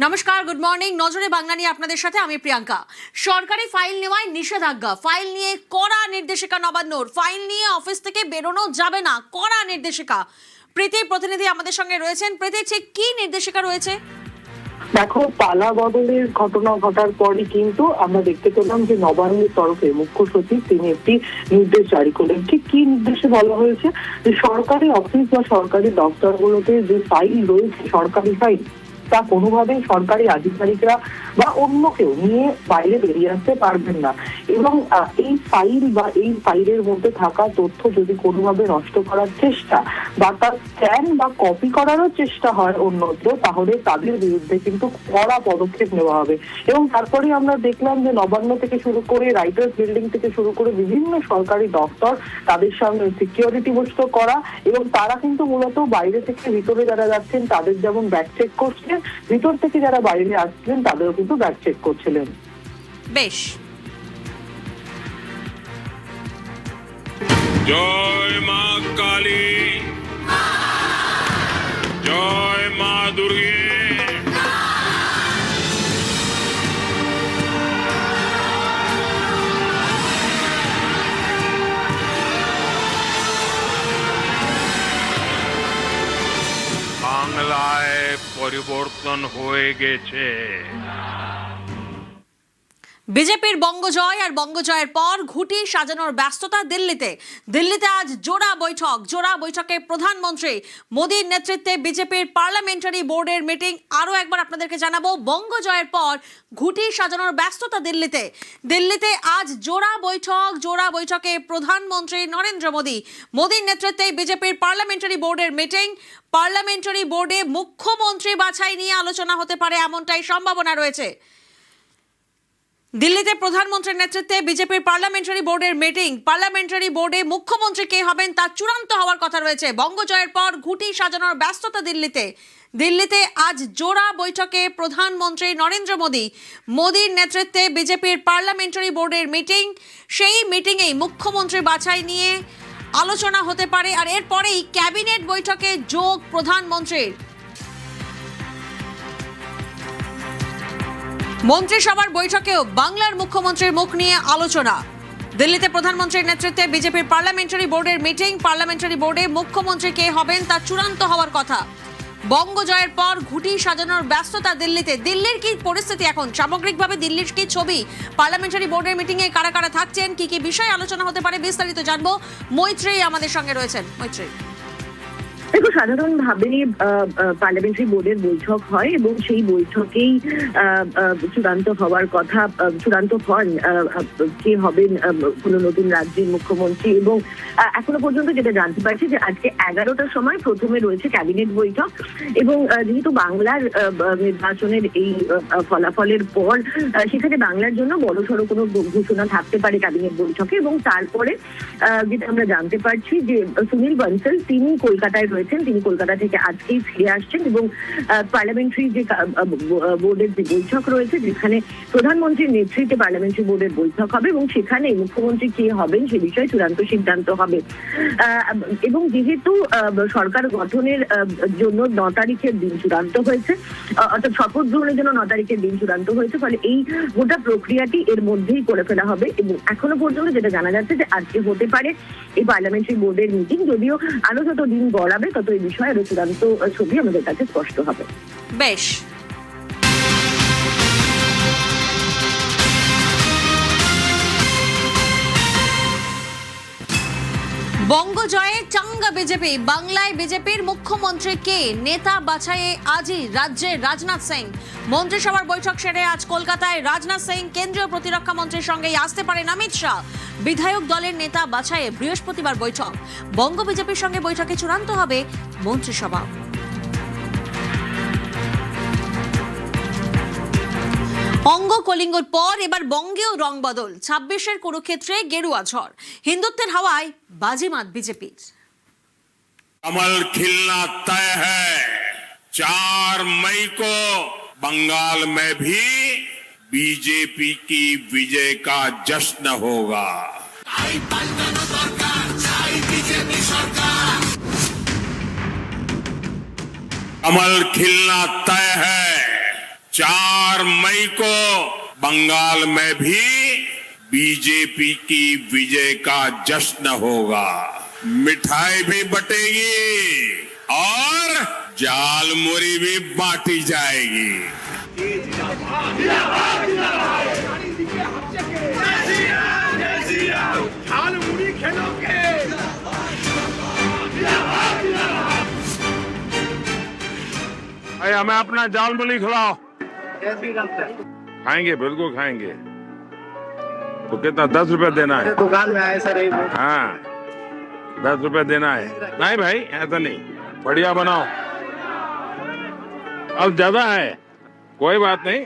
নমস্কার, good morning. নজরে বাংলা নিয়ে আপনাদের সাথে আমি প্রিয়াঙ্কা। সরকারি ফাইল নেওয়ায় নিষেধাজ্ঞা, ফাইল নিয়ে কড়া নির্দেশিকা নবান্নর, ফাইল নিয়ে অফিস থেকে বেরোনো যাবে না, কড়া নির্দেশিকা। প্রীতি প্রতিনিধি আমাদের সঙ্গে রয়েছেন। প্রীতি, ঠিক কি নির্দেশিকা রয়েছে? দেখো, পালা বদলের ঘটনা ঘটার পরে কিন্তু আমরা দেখতে পেলাম যে নবান্নের তরফে মুখ্য সচিব তিনি একটি নির্দেশ জারি করলেন। ঠিক কি নির্দেশে বলা হয়েছে যে সরকারি অফিস বা সরকারি দপ্তরগুলোতে যে ফাইল রয়েছে, সরকারি ফাইল, তা কোনোভাবেই সরকারি আধিকারিকরা বা অন্য কেউ নিয়ে বাইরে বেরিয়ে আসতে পারবেন না। এবং এই ফাইল বা এই ফাইলের মধ্যে থাকা তথ্য যদি কোনোভাবে নষ্ট করার চেষ্টা বা তার স্ক্যান বা কপি করারও চেষ্টা হয় অন্যত্র, তাহলে তাদের বিরুদ্ধে কিন্তু কড়া পদক্ষেপ নেওয়া হবে। এবং তারপরে আমরা দেখলাম যে নবান্ন থেকে শুরু করে রাইটার্স বিল্ডিং থেকে শুরু করে বিভিন্ন সরকারি দপ্তর, তাদের সামনে সিকিউরিটি বস্তু করা, এবং তারা কিন্তু মূলত বাইরে থেকে ভিতরে যারা যাচ্ছেন তাদের যেমন ব্যাগ চেক করছেন, ভিতর থেকে যারা বাইরে আসছিলেন তাদেরও কিন্তু ব্যাগ চেক করছিলেন। বেশ। জয় মা কালী, জয় মা দুর্গে। বাংলায় পরিবর্তন হয়ে গেছে। বিজেপির বঙ্গজয় আর বঙ্গজয়ের পর ঘুঁটি সাজানোর ব্যস্ততা দিল্লিতে। দিল্লিতে আজ জোড়া বৈঠকে প্রধানমন্ত্রী মোদীর নেতৃত্বে বিজেপির পার্লামেন্টারি বোর্ডের মিটিং। আরও একবার আপনাদেরকে জানাবো, বঙ্গজয়ের পর ঘুঁটি সাজানোর ব্যস্ততা দিল্লিতে আজ জোড়া বৈঠকে প্রধানমন্ত্রী নরেন্দ্র মোদীর নেতৃত্বে বিজেপির পার্লামেন্টারি বোর্ডের মিটিং। পার্লামেন্টারি বোর্ডে মুখ্যমন্ত্রী বাছাই নিয়ে আলোচনা হতে পারে, এমনটাই সম্ভাবনা রয়েছে। দিল্লিতে প্রধানমন্ত্রীর নেতৃত্বে বিজেপির পার্লামেন্টারি বোর্ডের মিটিং। পার্লামেন্টারি বোর্ডে মুখ্যমন্ত্রী কে হবেন তা চূড়ান্ত হওয়ার কথা রয়েছে। বঙ্গজয়ের পর ঘুঁটি সাজানোর ব্যস্ততা দিল্লিতে আজ জোড়া বৈঠকে প্রধানমন্ত্রী নরেন্দ্র মোদীর নেতৃত্বে বিজেপির পার্লামেন্টারি বোর্ডের মিটিং। সেই মিটিংয়েই মুখ্যমন্ত্রী বাছাই নিয়ে আলোচনা হতে পারে, আর এরপরেই ক্যাবিনেট বৈঠকে যোগ প্রধানমন্ত্রীর। মন্ত্রিসভার বৈঠকেও বাংলার মুখ্যমন্ত্রীর মুখ নিয়ে আলোচনা। দিল্লিতে প্রধানমন্ত্রীর নেতৃত্বে বিজেপির পার্লামেন্টারি বোর্ডের মিটিং। পার্লামেন্টারি বোর্ডে মুখ্যমন্ত্রী কে হবেন তা চূড়ান্ত হওয়ার কথা। বঙ্গজয়ের পর ঘুঁটি সাজানোর ব্যস্ততা দিল্লির কি পরিস্থিতি এখন, সামগ্রিকভাবে দিল্লির কি ছবি? পার্লামেন্টারি বোর্ডের মিটিংয়ে কারা কারা থাকছেন, কি কি বিষয়ে আলোচনা হতে পারে, বিস্তারিত জানবো। মৈত্রী আমাদের সঙ্গে রয়েছেন। মৈত্রী, দেখো, সাধারণভাবে পার্লামেন্টারি বোর্ডের বৈঠক হয় এবং সেই বৈঠকেই চূড়ান্ত হওয়ার কথা, চূড়ান্ত হন কে হবেন কোনো নতুন রাজ্যের মুখ্যমন্ত্রী। এবং এখনো পর্যন্ত যেটা জানতে পারছি যে আজকে 11টার সময় প্রথমে রয়েছে ক্যাবিনেট বৈঠক। এবং যেহেতু বাংলার নির্বাচনের এই ফলাফলের পর সেখানে বাংলার জন্য বড়সড় কোনো ঘোষণা থাকতে পারে ক্যাবিনেট বৈঠকে। এবং তারপরে যেটা আমরা জানতে পারছি যে সুনীল বনসল তিনি কলকাতায় রয়েছেন, তিনি কলকাতা থেকে আজকেই ফিরে আসছেন। এবং পার্লামেন্টারি যে বোর্ডের যে বৈঠক রয়েছে, যেখানে প্রধানমন্ত্রীর নেতৃত্বে পার্লামেন্টারি বোর্ডের বৈঠক হবে এবং সেখানে মুখ্যমন্ত্রী কে হবেন সে বিষয়ে চূড়ান্ত সিদ্ধান্ত হবে। এবং যেহেতু সরকার গঠনের জন্য 9 তারিখের দিন চূড়ান্ত হয়েছে, অর্থাৎ শপথ গ্রহণের জন্য 9 তারিখের দিন চূড়ান্ত হয়েছে, ফলে এই গোটা প্রক্রিয়াটি এর মধ্যেই করে ফেলা হবে। এবং এখনো পর্যন্ত যেটা জানা যাচ্ছে যে আজকে হতে পারে এই পার্লামেন্টারি বোর্ডের মিটিং, যদিও আরো যত দিন গড়াবে তত এই বিষয়ে আরো চূড়ান্ত ছবি আমাদের কাছে স্পষ্ট হবে। বেশ। বঙ্গজয়ে চাঙ্গা বিজেপি। বাংলায় বিজেপির মুখ্যমন্ত্রী কে, নেতা বাছাইয়ে আজই রাজ্যে রাজনাথ সিং। মন্ত্রিসভার বৈঠক সেরে আজ কলকাতায় রাজনাথ সিং, কেন্দ্রীয় প্রতিরক্ষা মন্ত্রীর সঙ্গেই আসতে পারেন অমিত শাহ। বিধায়ক দলের নেতা বাছাইয়ে বৃহস্পতিবার বৈঠক। বঙ্গ বিজেপির সঙ্গে বৈঠকে চূড়ান্ত হবে মন্ত্রিসভা। অঙ্গ কলিঙ্গর পর এবার বঙ্গেও রং বদল। 26-এর কুরুক্ষেত্রে গেরুয়া ঝড়। হিন্দুত্বের হাওয়ায় বাজিমাত বিজেপির। कमल खिलना तय है। 4 मई को बंगाल में भी बीजेपी की विजय का जश्न होगा। कमल खिलना तय है। 4 मई को बंगाल में भी बीजेपी की विजय का जश्न होगा। मिठाई भी बटेगी और जालमुरी भी बांटी जाएगी। भाई हमें अपना जालमुरी खिलाओ। खाएंगे, बिल्कुल खाएंगे। तो कितना 10 रुपए देना है? दुकान में आए सर। हाँ 10 रुपए देना है। नहीं भाई ऐसा नहीं, बढ़िया बनाओ। अब ज्यादा है, कोई बात नहीं।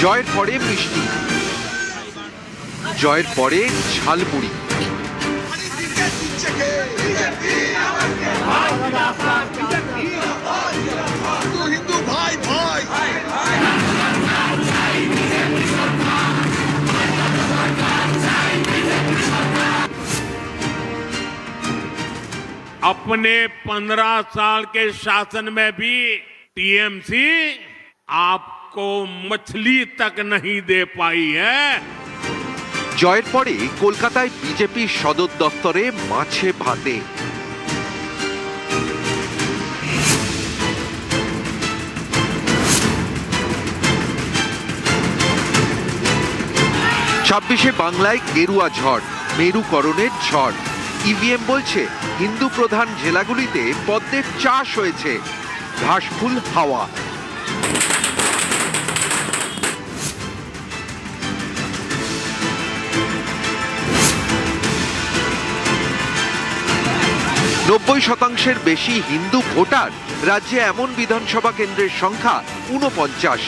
জয়ের পরে মিষ্টি, জয়ের পরে ঝালমুড়ি, अपने 15 साल के शासन में भी टीएमसी आपको मछली तक नहीं दे पाई है। জয়ের পরে কলকাতায় বিজেপি সদর দপ্তরে মাছে ভাতে। ছাব্বিশে বাংলায় গেরুয়া ঝড়, মেরুকরণের ঝড়। ইভিএম বলছে হিন্দু প্রধান জেলাগুলিতে পদ্মের চাষ হয়েছে, ঘাসফুল হাওয়া। নব্বই শতাংশের বেশি হিন্দু ভোটার রাজ্যে, এমন বিধানসভা কেন্দ্রের সংখ্যা 49।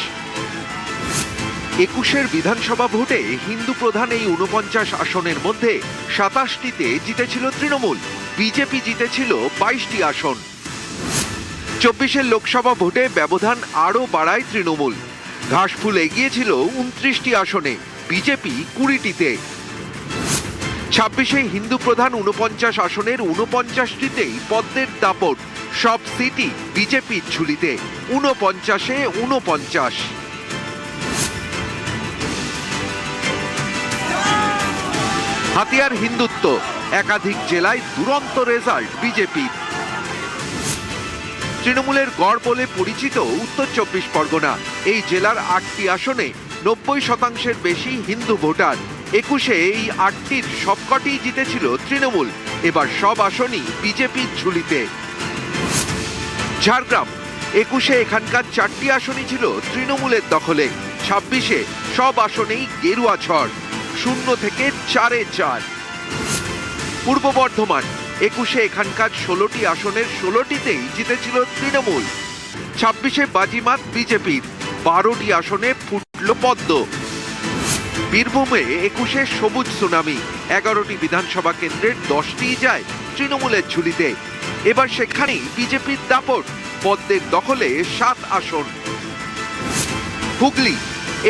21-এর বিধানসভা ভোটে হিন্দু প্রধান এই 49 আসনের মধ্যে 27টিতে জিতেছিল তৃণমূল, বিজেপি জিতেছিল 22টি আসন। 24-এর লোকসভা ভোটে ব্যবধান আরও বাড়ায় তৃণমূল, ঘাসফুল এগিয়েছিল 29টি আসনে, বিজেপি 20টিতে। 26-এ হিন্দু প্রধান 49 আসনের 49টিতেই পদ্মের দাপট, সব সিটই বিজেপির ঝুলিতে, 49-এ 49। হাতিয়ার হিন্দুত্ব, একাধিক জেলায় দুরন্ত রেজাল্ট বিজেপির। তৃণমূলের গড় বলে পরিচিত উত্তর 24 পরগনা, এই জেলার 8টি আসনে 90% বেশি হিন্দু ভোটার। 21-এ এই 8টির সবকটি জিতেছিল তৃণমূল, এবার সব আসনই বিজেপির ঝুলিতে। ঝাড়গ্রাম, 21-এ এখানকার 4টি আসনই ছিল তৃণমূলের দখলে। 26-এ সব আসনেই গেরুয়া ঝড়, 0 থেকে 4-এ 4। পূর্ব বর্ধমান, 21-এ এখানকার 16টি আসনের 16টিতেই জিতেছিল তৃণমূল। 26-এ বাজিমাত বিজেপির, 12টি আসনে ফুটল পদ্ম। বীরভূমে 21-এ সবুজ সুনামি, 11টি বিধানসভা কেন্দ্রের 10টিই যায় তৃণমূলের ঝুলিতে। এবার সেখানেই বিজেপির দাপট, পদ্মের দখলে 7 আসন। হুগলি,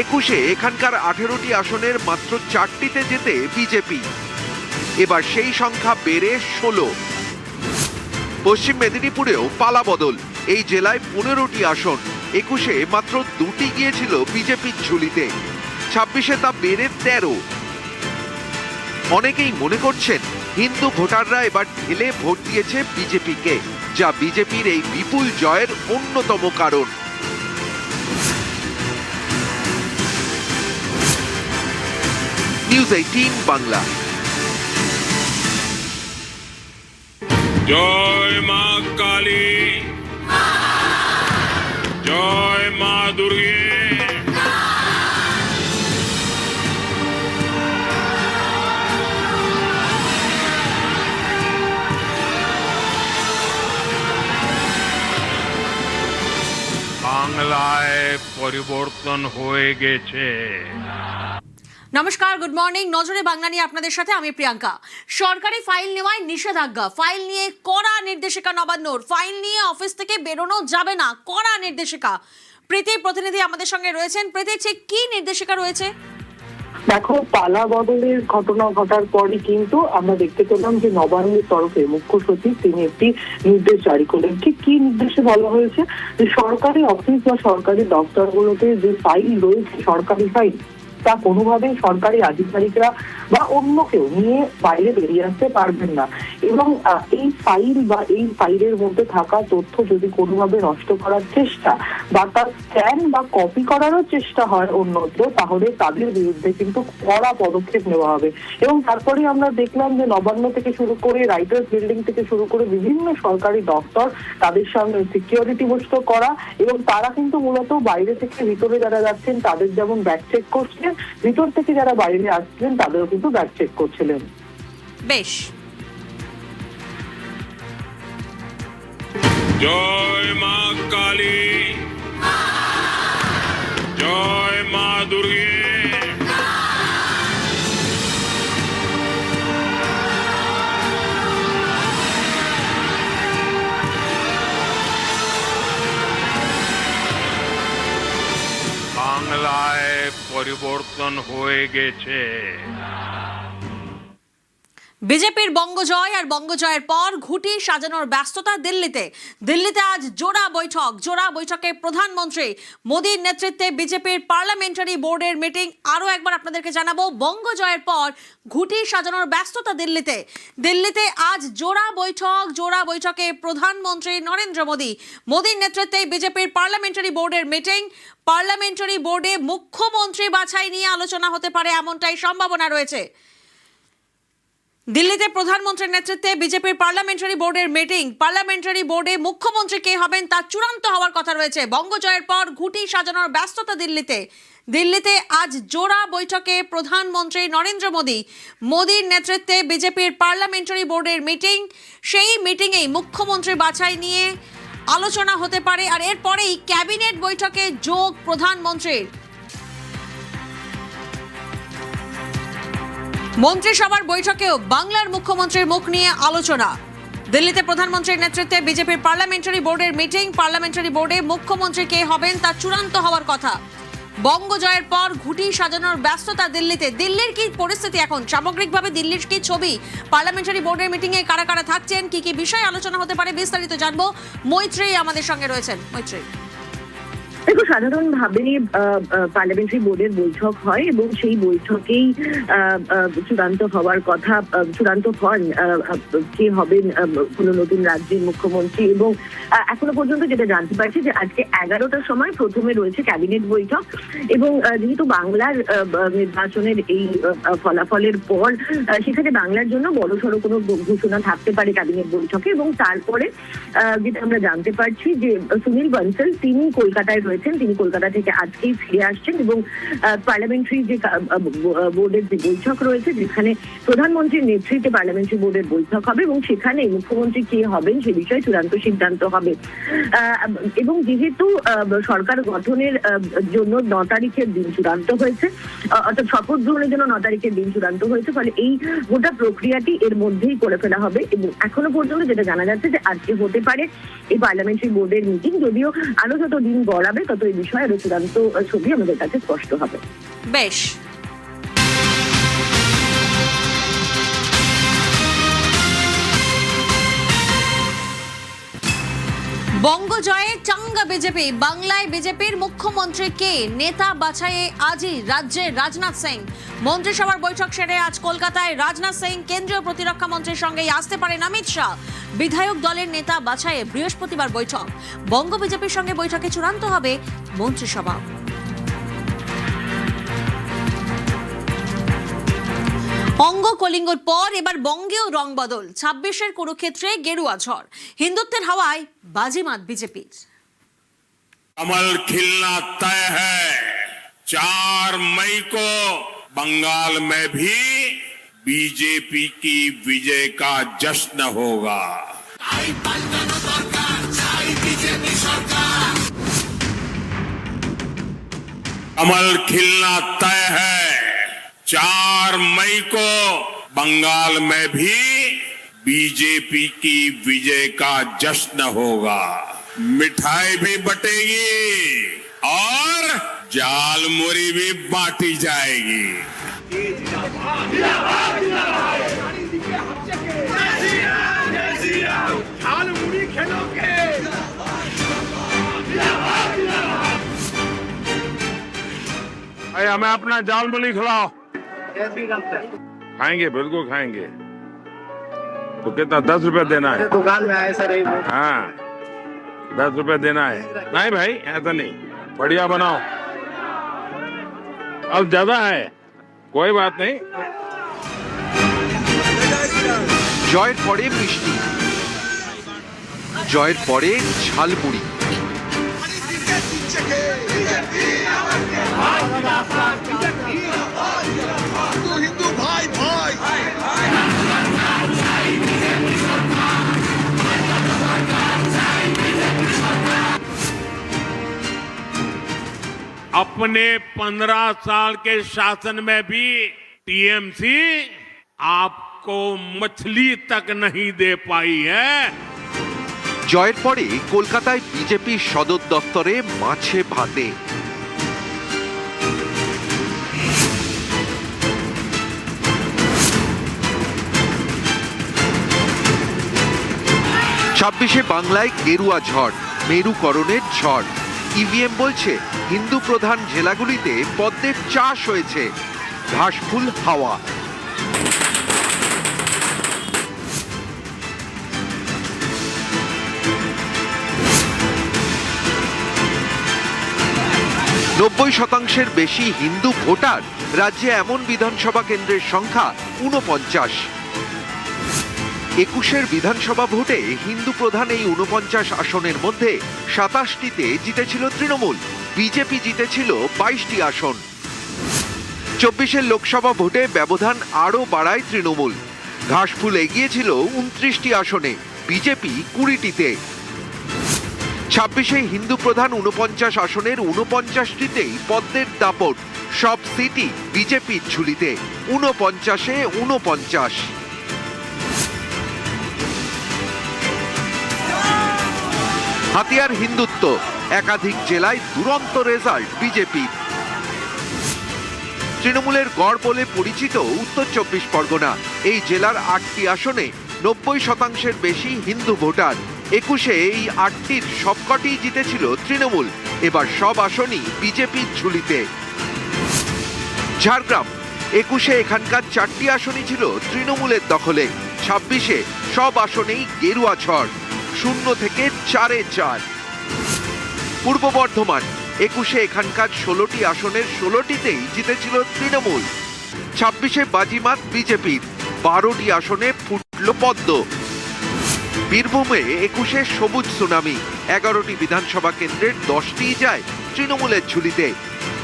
21-এ এখানকার 18টি আসনের মাত্র 4টিতে জেতে বিজেপি, এবার সেই সংখ্যা বেড়ে 16। পশ্চিম মেদিনীপুরেও পালাবদল, এই জেলায় 15টি আসন, 21-এ মাত্র 2টি গিয়েছিল বিজেপির ঝুলিতে, 26-এ তা বেড়ে 13। অনেকেই মনে করছেন হিন্দু ভোটাররা এবার ঢেলে ভোট দিয়েছে বিজেপিকে, যা বিজেপির এই বিপুল জয়ের অন্যতম কারণ। নিউজ 18 বাংলা। जय मां काली, जय मां दुर्गे। বাংলায় পরিবর্তন হয়ে গেছে। নমস্কার, গুড মর্নিং। নজরে বাংলা নিয়ে আপনাদের সাথে আমি প্রিয়াঙ্কা। সরকারি ফাইল নেওয়ায় নিষেধাজ্ঞা, ফাইল নিয়ে কড়া নির্দেশিকা নবান্নর, ফাইল নিয়ে অফিস থেকে বেরোনো যাবে না, কড়া নির্দেশিকা। প্রীতি প্রতিনিধি আমাদের সঙ্গে রয়েছেন। প্রীতি, ঠিক কি নির্দেশিকা রয়েছে? দেখো, পালা বদলের ঘটনা ঘটার পরই কিন্তু আমরা দেখতে পেলাম যে নবান্নের তরফে মুখ্য সচিব তিনি একটি নির্দেশ জারি করলেন। ঠিক কি নির্দেশে বলা হয়েছে যে সরকারি অফিস বা সরকারি দপ্তরগুলোতে যে ফাইল রয়েছে, সরকারি ফাইল, তা কোনোভাবেই সরকারি আধিকারিকরা বা অন্য কেউ নিয়ে বাইরে বেরিয়ে আসতে পারবেন না। এবং এই ফাইল বা এই ফাইলের মধ্যে থাকা তথ্য যদি কোনোভাবে নষ্ট করার চেষ্টা বা তার স্ক্যান বা কপি করারও চেষ্টা হয় অন্যত্র, তাহলে তাদের বিরুদ্ধে কিন্তু কড়া পদক্ষেপ নেওয়া হবে। এবং তারপরে আমরা দেখলাম যে নবান্ন থেকে শুরু করে রাইটার্স বিল্ডিং থেকে শুরু করে বিভিন্ন সরকারি দপ্তর, তাদের সামনে সিকিউরিটি বৈঠক করা, এবং তারা কিন্তু মূলত বাইরে থেকে ভিতরে যারা যাচ্ছেন তাদের যেমন ব্যাগ চেক করছেন, ভিতর থেকে যারা বাইরে আসছিলেন তাদেরও কিন্তু ব্যাগ চেক করছিলেন। বেশ, जय मां काली, जय मां दुर्गे। বাংলায় পরিবর্তন হয়ে গেছে। বিজেপির বঙ্গজয় আর বঙ্গজয়ের পর ঘুঁটি সাজানোর ব্যস্ততা দিল্লিতে। দিল্লিতে আজ জোড়া বৈঠকে প্রধানমন্ত্রী মোদীর নেতৃত্বে বিজেপির পার্লামেন্টারি বোর্ডের মিটিং। আরও একবার আপনাদেরকে জানাবো, বঙ্গজয়ের পর ঘুঁটি সাজানোর ব্যস্ততা দিল্লিতে আজ জোড়া বৈঠকে প্রধানমন্ত্রী নরেন্দ্র মোদীর নেতৃত্বে বিজেপির পার্লামেন্টারি বোর্ডের মিটিং। পার্লামেন্টারি বোর্ডে মুখ্যমন্ত্রী বাছাই নিয়ে আলোচনা হতে পারে, এমনটাই সম্ভাবনা রয়েছে। দিল্লিতে প্রধানমন্ত্রীর নেতৃত্বে বিজেপির পার্লামেন্টারি বোর্ডের মিটিং। পার্লামেন্টারি বোর্ডে মুখ্যমন্ত্রী কে হবেন তা চূড়ান্ত হওয়ার কথা রয়েছে। বঙ্গজয়ের পর ঘুঁটি সাজানোর ব্যস্ততা দিল্লিতে আজ জোড়া বৈঠকে প্রধানমন্ত্রী নরেন্দ্র মোদীর নেতৃত্বে বিজেপির পার্লামেন্টারি বোর্ডের মিটিং। সেই মিটিংয়েই মুখ্যমন্ত্রী বাছাই নিয়ে আলোচনা হতে পারে, আর এরপরেই ক্যাবিনেট বৈঠকে যোগ প্রধানমন্ত্রীর। মন্ত্রিসভার বৈঠকেও বাংলার মুখ্যমন্ত্রীর মুখ নিয়ে আলোচনা। দিল্লিতে প্রধানমন্ত্রীর নেতৃত্বে বিজেপির পার্লামেন্টারি বোর্ডের মিটিং। পার্লামেন্টারি বোর্ডে মুখ্যমন্ত্রী কে হবেন তা চূড়ান্ত হওয়ার কথা। বঙ্গজয়ের পর ঘুঁটি সাজানোর ব্যস্ততা দিল্লির কি পরিস্থিতি এখন, সামগ্রিকভাবে দিল্লির কি ছবি, পার্লামেন্টারি বোর্ডের মিটিংয়ে কারা কারা থাকছেন, কি কি বিষয়ে আলোচনা হতে পারে, বিস্তারিত জানবো। মৈত্রী আমাদের সঙ্গে রয়েছেন। মৈত্রী, দেখো, সাধারণভাবে পার্লামেন্টারি বোর্ডের বৈঠক হয় এবং সেই বৈঠকেই চূড়ান্ত হন কে হবেন কোনো নতুন রাজ্যের মুখ্যমন্ত্রী। এবং এখনো পর্যন্ত যেটা জানতে পারছি যে আজকে 11টার সময় প্রথমে রয়েছে ক্যাবিনেট বৈঠক। এবং যেহেতু বাংলার নির্বাচনের এই ফলাফলের পর সেখানে বাংলার জন্য বড়সড় কোনো ঘোষণা থাকতে পারে ক্যাবিনেট বৈঠকে। এবং তারপরে যেটা আমরা জানতে পারছি যে সুনীল বনসল তিনি কলকাতায় রয়েছেন, তিনি কলকাতা থেকে আজকেই ফিরে আসছেন। এবং পার্লামেন্টারি যে বোর্ডের যে বৈঠক রয়েছে, যেখানে প্রধানমন্ত্রীর নেতৃত্বে পার্লামেন্টারি বোর্ডের বৈঠক হবে এবং সেখানে মুখ্যমন্ত্রী কে হবেন সে বিষয়ে চূড়ান্ত সিদ্ধান্ত হবে। এবং যেহেতু সরকার গঠনের জন্য 9 তারিখের দিন চূড়ান্ত হয়েছে, অর্থাৎ শপথ গ্রহণের জন্য 9 তারিখের দিন চূড়ান্ত হয়েছে, ফলে এই গোটা প্রক্রিয়াটি এর মধ্যেই করে ফেলা হবে। এবং এখনো পর্যন্ত যেটা জানা যাচ্ছে যে আজকে হতে পারে এই পার্লামেন্টারি বোর্ডের মিটিং, যদিও আরো যত দিন গড়াবে তত এই বিষয়ে আরো চূড়ান্ত ছবি আমাদের কাছে স্পষ্ট হবে। বেশ, বঙ্গজয়ে চাঙ্গা বিজেপি। বাংলায় বিজেপির মুখ্যমন্ত্রী কে, নেতা বাছাইয়ে আজই রাজ্যে রাজনাথ সিং। মন্ত্রিসভার বৈঠক সেরে আজ কলকাতায় রাজনাথ সিং, কেন্দ্রীয় প্রতিরক্ষা মন্ত্রীর সঙ্গেই আসতে পারেন অমিত শাহ। বিধায়ক দলের নেতা বাছাইয়ে বৃহস্পতিবার বৈঠক। বঙ্গ বিজেপির সঙ্গে বৈঠকে চূড়ান্ত হবে মন্ত্রিসভা। অঙ্গ কলিঙ্গর পর এবার বঙ্গেও রং বদল। 26-এর কুরুক্ষেত্রে গেরুয়া ঝড়। হিন্দুত্বের হাওয়ায় বাজিমাত বিজেপির। कमल खिलना तय है। 4 मई को बंगाल में भी बीजेपी की विजय का जश्न होगा। कमल खिलना तय है। 4 मई को बंगाल में भी बीजेपी की विजय का जश्न होगा। मिठाई भी बटेगी और जालमुरी भी बांटी जाएगी। भाई हमें अपना जाल मुली खिलाओ। खाएंगे, बिल्कुल खाएंगे। तो कितना 10 रुपए देना है? दुकान में आए सर, हाँ 10 रुपए देना है। नहीं भाई ऐसा नहीं, बढ़िया बनाओ। अब ज्यादा है, कोई बात नहीं। জয়ের পরে মিষ্টি, জয়ের পরে ঝালমুড়ি, अपने 15 साल के शासन में भी टीएमसी आपको मछली तक नहीं दे पाई है। জয়ের পরে কলকাতায় বিজেপি সদর দপ্তরে মাছে ভাতে। ছাব্বিশে বাংলায় গেরুয়া ঝড়, মেরুকরণের ঝড়। ইভিএম বলছে হিন্দু প্রধান জেলাগুলিতে পদ্মের চাষ হয়েছে, ঘাসফুল হাওয়া। নব্বই শতাংশের বেশি হিন্দু ভোটার রাজ্যে, এমন বিধানসভা কেন্দ্রের সংখ্যা 49। 21 বিধানসভা ভোটে হিন্দু প্রধান এই 49 আসনের মধ্যে 27টিতে জিতেছিল তৃণমূল, বিজেপি জিতেছিল 22টি আসন। 24 লোকসভা ভোটে ব্যবধান আরও বাড়ায় তৃণমূল, ঘাসফুল এগিয়েছিল 29টি আসনে, বিজেপি 20টিতে। 26 হিন্দু প্রধান 49 আসনের 49টিতেই পদ্মের দাপট, সব সিটই বিজেপির ঝুলিতে, 49-এ 49। হাতিয়ার হিন্দুত্ব, একাধিক জেলায় দুরন্ত রেজাল্ট বিজেপির। তৃণমূলের গড় বলে পরিচিত উত্তর 24 পরগনা, এই জেলার 8টি আসনে 90% বেশি হিন্দু ভোটার। 21 এই 8টির সবকটিই জিতেছিল তৃণমূল, এবার সব আসনই বিজেপির ঝুলিতে। ঝাড়গ্রাম, 21 এখানকার 4টি আসনই ছিল তৃণমূলের দখলে। 26 সব আসনেই গেরুয়া ঝড়, 0 থেকে 4-এ 4। পূর্ব বর্ধমান, 21 এখানকার 16টি আসনের 16টিতেই জিতেছিল তৃণমূল। 26 বাজিমাত বিজেপির, 12টি আসনে ফুটল পদ্ম। বীরভূমে 21 সবুজ সুনামি, 11টি বিধানসভা কেন্দ্রের 10টিই যায় তৃণমূলের ঝুলিতে,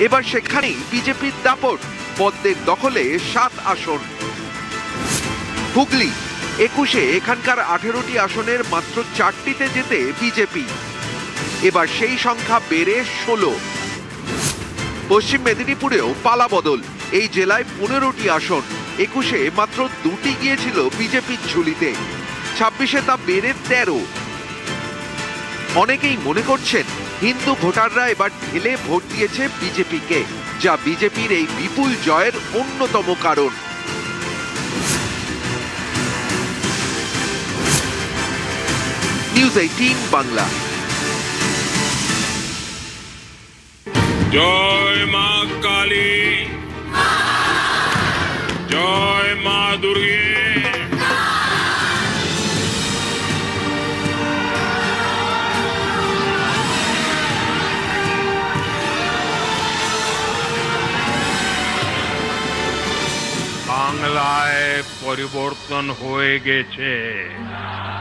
এবার সেখানেই বিজেপির দাপট, পদ্মের দখলে 7 আসন। হুগলি, 21 এখানকার 18টি আসনের মাত্র 4টিতে জেতে বিজেপি, এবার সেই সংখ্যা বেড়ে 16। পশ্চিম মেদিনীপুরেও পালাবদল, এই জেলায় 15টি আসন, 21 মাত্র 2টি গিয়েছিল বিজেপির ঝুলিতে, 26 তা বেড়ে 13। অনেকেই মনে করছেন হিন্দু ভোটাররা এবার ঢেলে ভোট দিয়েছে বিজেপিকে, যা বিজেপির এই বিপুল জয়ের অন্যতম কারণ। নিউজ 18 বাংলা। जय मां काली, जय मां दुर्गे। বাংলায় পরিবর্তন হয়ে গেছে।